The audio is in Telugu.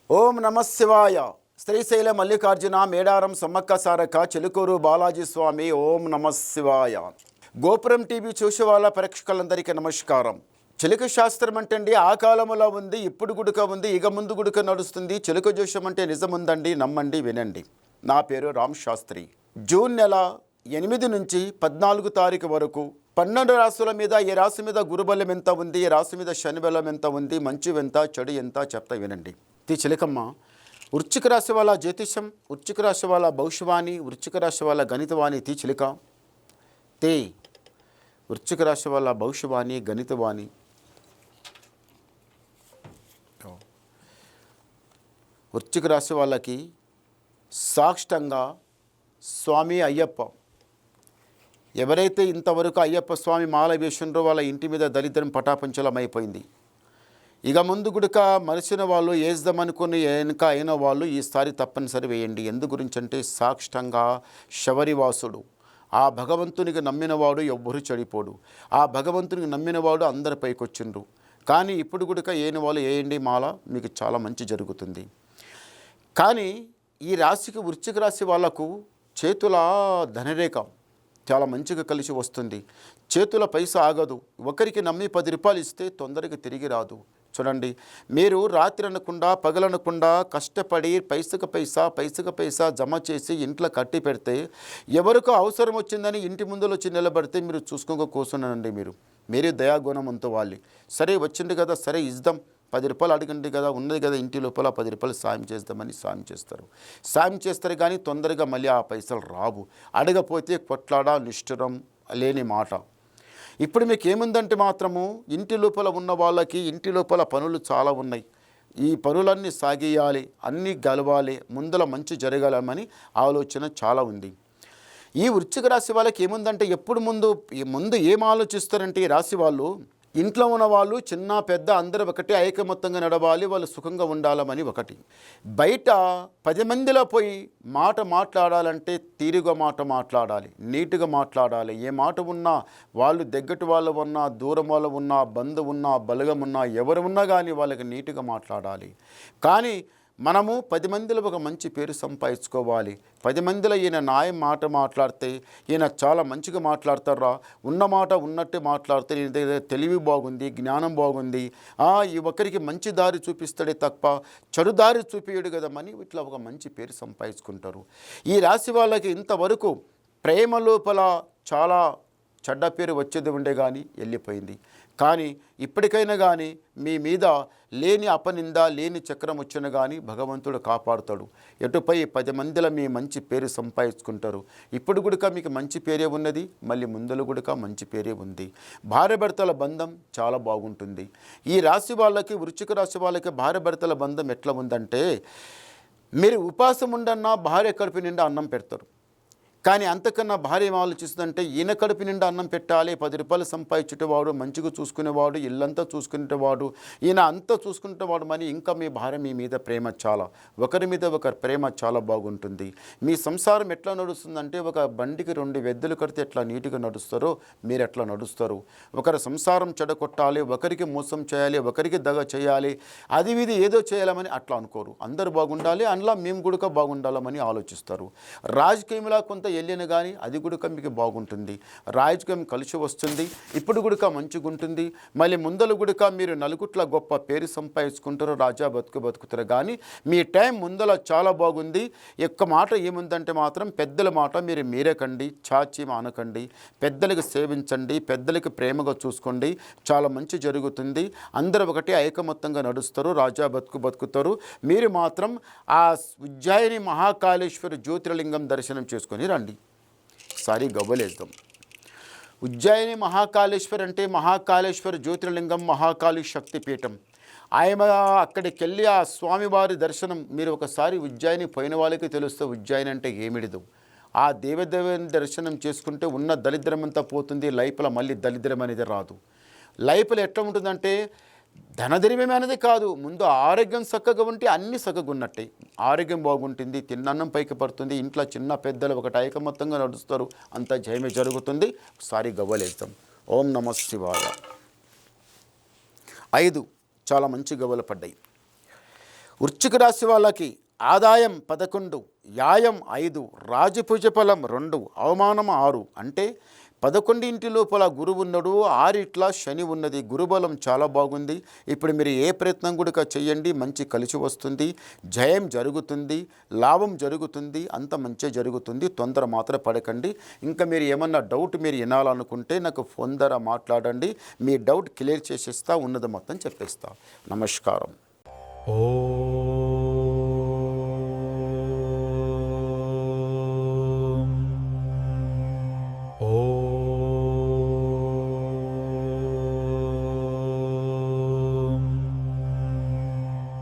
ఓం నమ శివాయ. శ్రీశైల మల్లికార్జున మేడారం సమ్మక్క సారక్క చిలుకూరు బాలాజీ స్వామి. ఓం నమ శివాయ. గోపురం టీవీ చూసే వాళ్ళ ప్రేక్షకులందరికీ నమస్కారం. చిలుక శాస్త్రం అంటే ఆ కాలంలో ఉంది, ఇప్పుడు గుడుక ఉంది, ఇక ముందు గుడుక నడుస్తుంది. చిలుక జోషం అంటే నిజముందండి, నమ్మండి, వినండి. నా పేరు రామ్ శాస్త్రి. జూన్ నెల 8 నుంచి 14 తారీఖు వరకు 12 రాశుల మీద ఏ రాశి మీద గురుబలం ఎంత ఉంది, ఏ రాశి మీద శని బలం ఎంత ఉంది, మంచి ఎంత చెడు ఎంత చెప్తా వినండి. చిలకమ్మ, వృశ్చిక రాశి వాళ్ళ జ్యోతిషం, వృశ్చిక రాశి వాళ్ళ భవిష్యవాణి, వృశ్చిక రాశి వాళ్ళ గణితవాణి. చిలుక వృశ్చిక రాశి వాళ్ళ భవిష్యవాణి, గణితవాణి. వృశ్చిక రాశి వాళ్ళకి సాక్షంగా స్వామి అయ్యప్ప. ఎవరైతే ఇంతవరకు అయ్యప్ప స్వామి మాల వేసిండ్రో వాళ్ళ ఇంటి మీద దరిద్రం పటాపంచలమైపోయింది. ఇక ముందు గుడక మరిచిన వాళ్ళు వేద్దామనుకుని వెనుక అయిన వాళ్ళు ఈసారి తప్పనిసరి వేయండి. ఎందు గురించి అంటే సాక్షంగా శబరివాసుడు, ఆ భగవంతునికి నమ్మినవాడు ఎవ్వరు చెడిపోడు. ఆ భగవంతునికి నమ్మినవాడు అందరి పైకొచ్చిండ్రు. కానీ ఇప్పుడు గుడక ఏని వాళ్ళు వేయండి మాల, మీకు చాలా మంచి జరుగుతుంది. కానీ ఈ రాశికి, వృశ్చిక రాశి వాళ్లకు చేతుల ధనరేఖ చాలా మంచిగా కలిసి వస్తుంది. చేతుల పైసా ఆగదు. ఒకరికి నమ్మి 10 రూపాయలు ఇస్తే తొందరగా తిరిగి రాదు. చూడండి, మీరు రాత్రి అనకుండా పగలనకుండా కష్టపడి పైసకు పైసా జమ చేసి ఇంట్లో కట్టి పెడితే ఎవరికో అవసరం వచ్చిందని ఇంటి ముందులో వచ్చి నిలబడితే మీరు చూసుకోక కూర్చున్నానండి. మీరే దయాగుణంతో వాళ్ళు సరే వచ్చింది కదా, సరే ఇద్దాం, 10 రూపాయలు అడగండి కదా, ఉన్నది కదా ఇంటి లోపల 10 రూపాయలు సాయం చేద్దామని సాయం చేస్తారు. కానీ తొందరగా మళ్ళీ ఆ పైసలు రావు. అడగపోతే కొట్లాడ, నిష్ఠురం లేని మాట. ఇప్పుడు మీకు ఏముందంటే మాత్రము ఇంటి లోపల ఉన్న వాళ్ళకి ఇంటి లోపల పనులు చాలా ఉన్నాయి. ఈ పనులన్నీ సాగేయాలి, అన్నీ గెలవాలి, ముందల మంచి జరగాలని ఆలోచన చాలా ఉంది. ఈ వృశ్చిక రాశి వాళ్ళకి ఏముందంటే ఎప్పుడు ముందు ఏం ఆలోచిస్తారంటే ఈ రాశి వాళ్ళు, ఇంట్లో ఉన్న వాళ్ళు చిన్న పెద్ద అందరూ ఒకటి ఐకమత్యంగా నడవాలి, వాళ్ళు సుఖంగా ఉండాలని ఒకటి. బయట 10 మందిలో పోయి మాట్లాడాలంటే తీరుగా మాట్లాడాలి, నీట్గా మాట్లాడాలి. ఏ మాట ఉన్నా వాళ్ళు దగ్గటి వాళ్ళు ఉన్నా, దూరం వాళ్ళు ఉన్నా, బంధువు ఉన్నా, బలగం ఉన్నా, ఎవరు ఉన్నా కానీ వాళ్ళకి నీట్గా మాట్లాడాలి. కానీ మనము 10 మందిలో ఒక మంచి పేరు సంపాదించుకోవాలి. 10 మందిలో ఈయన న్యాయం మాట్లాడితే ఈయన చాలా మంచిగా మాట్లాడతారా, ఉన్న మాట ఉన్నట్టే మాట్లాడితే ఈయన దగ్గర తెలివి బాగుంది, జ్ఞానం బాగుంది, ఈ ఒకరికి మంచి దారి చూపిస్తాడే తప్ప చెడు దారి చూపించడు కదమని ఇట్లా ఒక మంచి పేరు సంపాదించుకుంటారు. ఈ రాశి వాళ్ళకి ఇంతవరకు ప్రేమ లోపల చాలా చెడ్డ పేరు వచ్చేది ఉండే కానీ వెళ్ళిపోయింది. కానీ ఇప్పటికైనా కానీ మీ మీద లేని అపనింద, లేని చక్రం వచ్చిన కానీ భగవంతుడు కాపాడుతాడు. ఎటుపై 10 మందిలో మీ మంచి పేరు సంపాదించుకుంటారు. ఇప్పుడు కూడా మీకు మంచి పేరే ఉన్నది, మళ్ళీ ముందలు కూడా మంచి పేరే ఉంది. భార్యాభర్తల బంధం చాలా బాగుంటుంది. ఈ రాశి వాళ్ళకి, వృశ్చిక రాశి వాళ్ళకి భార్యాభర్తల బంధం ఎట్లా ఉందంటే, మీరు ఉపాసం ఉండన్నా భార్య కడుపు నిండా అన్నం పెడతారు. కానీ అంతకన్నా భార్య ఏం ఆలోచిస్తుందంటే, ఈయన కడుపు నిండా అన్నం పెట్టాలి, 10 రూపాయలు సంపాదించేవాడు, మంచిగా చూసుకునేవాడు, ఇల్లంతా చూసుకునేవాడు, ఈయన అంతా చూసుకునేవాడు అని ఇంకా మీ భార్య మీ మీద ప్రేమ చాలా, ఒకరి మీద ఒకరి ప్రేమ చాలా బాగుంటుంది. మీ సంసారం ఎట్లా నడుస్తుందంటే, ఒక బండికి 2 ఎద్దులు కడితే ఎట్లా నీట్గా నడుస్తారో మీరు ఎట్లా నడుస్తారు. ఒకరి సంసారం చెడగొట్టాలి, ఒకరికి మోసం చేయాలి, ఒకరికి దగ చేయాలి, అది ఇది ఏదో చేయాలని అట్లా అనుకోరు. అందరూ బాగుండాలి, అందులో మేము కూడా బాగుండాలని ఆలోచిస్తారు. రాజకీయంలో కొంత వెళ్ళిన కానీ అది కూడా మీకు బాగుంటుంది. రాజకీయం కలిసి వస్తుంది. ఇప్పుడు కూడా మంచిగా ఉంటుంది. మళ్ళీ ముందలు కూడా మీరు నలుగుట్ల గొప్ప పేరు సంపాదించుకుంటారు, రాజా బతుకుతారు. కానీ మీ టైం ముందల చాలా బాగుంది. ఒక్క మాట ఏముందంటే మాత్రం పెద్దల మాట మీరు మీరకండి, చాచి మానకండి. పెద్దలకు సేవించండి, పెద్దలకి ప్రేమగా చూసుకోండి, చాలా మంచి జరుగుతుంది. అందరూ ఒకటి ఐకమత్యంగా నడుస్తారు, రాజా బతుకుతారు. మీరు మాత్రం ఆ ఉజ్జయిని మహాకాళేశ్వర జ్యోతిర్లింగం దర్శనం చేసుకొని రండి. సారీ గవ్వలేద్దాం. ఉజ్జయిని మహాకాళేశ్వర్ అంటే మహాకాళేశ్వర జ్యోతిర్లింగం, మహాకాళి శక్తిపీఠం. ఆయన అక్కడికి వెళ్ళి ఆ స్వామివారి దర్శనం మీరు ఒకసారి ఉజ్జయిని పోయిన వాళ్ళకి తెలుస్తే ఉజ్జయిని అంటే ఏమిడిదు. ఆ దేవదేవుని దర్శనం చేసుకుంటే ఉన్న దరిద్రమంతా పోతుంది. లైఫ్లో మళ్ళీ దరిద్రం అనేది రాదు. లైఫ్లో ఎట్లా ఉంటుందంటే ధనదరిమే అనేది కాదు, ముందు ఆరోగ్యం చక్కగా ఉంటే అన్నీ చక్కగా ఉన్నట్టే. ఆరోగ్యం బాగుంటుంది, తిన్నన్నం పైకి పడుతుంది, ఇంట్లో చిన్న పెద్దలు ఒకటి ఐకమత్యంగా నడుస్తారు, అంతా జయమే జరుగుతుంది. ఒకసారి గవ్వలేద్దాం. ఓం నమ శివాయ. 5 చాలా మంచి గవ్వలు పడ్డాయి. వృశ్చిక రాశి వాళ్ళకి ఆదాయం 11, వ్యాయం 5, రాజపూజ ఫలం 2, అవమానం 6. అంటే 11 ఇంటి లోపల గురువు ఉన్నాడు, 6 శని ఉన్నది. గురుబలం చాలా బాగుంది. ఇప్పుడు మీరు ఏ ప్రయత్నం కూడా చేయండి, మంచి కలిసి వస్తుంది, జయం జరుగుతుంది, లాభం జరుగుతుంది, అంత మంచి జరుగుతుంది. తొందర మాత్రం పడకండి. ఇంకా మీరు ఏమన్నా డౌట్ మీరు వినాలనుకుంటే నాకు ఫోన్ ద్వారా మాట్లాడండి, మీ డౌట్ క్లియర్ చేసేస్తా, ఉన్నది మొత్తం చెప్పేస్తా. నమస్కారం. ఓం